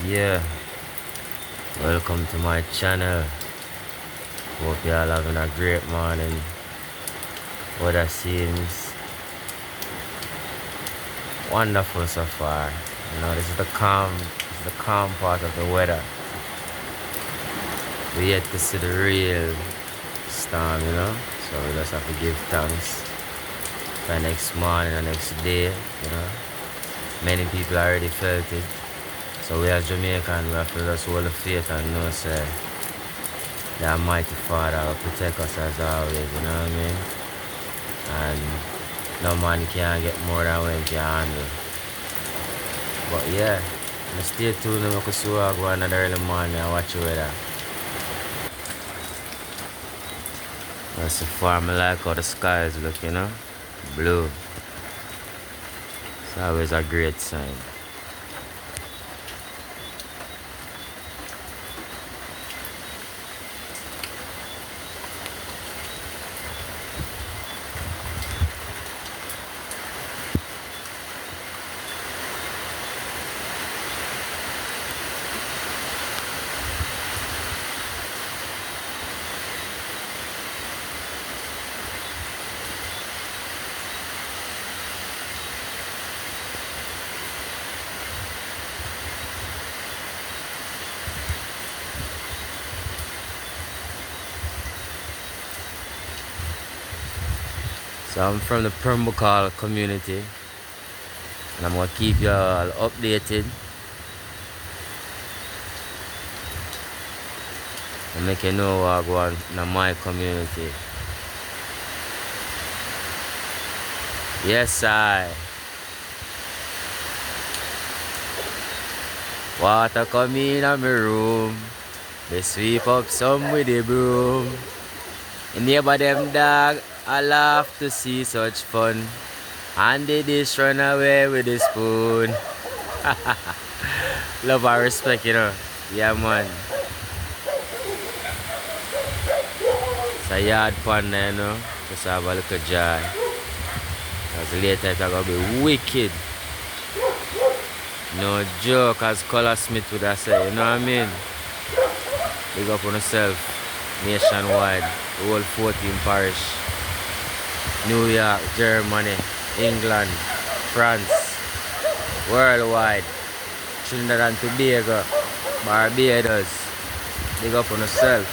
Yeah, welcome to my channel. Hope y'all having a great morning. Weather seems wonderful so far. This is the calm part of the weather. We yet to see the real storm. So we just have to give thanks for next morning and next day. Many people already felt it. So we as Jamaican, we have to just hold the faith and know, say, the Almighty Father will protect us as always, you know what I mean? And no man can get more than when can handle. But yeah, stay tuned and we can see what go on in the early morning and watch the weather. That's the farm I like how the skies look. Blue. It's always a great sign. So I'm from the Permbukal community, and I'm gonna keep y'all updated and make you know what go on in my community. Yes, water come in my room, they sweep up some with the broom. The neighbor them dog, I laugh to see such fun. And the dish run away with the spoon. Love and respect. Yeah, man. It's a yard pond there. Just have a little joy. Because later it's going to be wicked. No joke, as Color Smith would have said. You know what I mean? Big up on yourself. Nationwide. The whole 14 parish. New York, Germany, England, France, worldwide, Trinidad and Tobago, Barbados. Big up on yourself.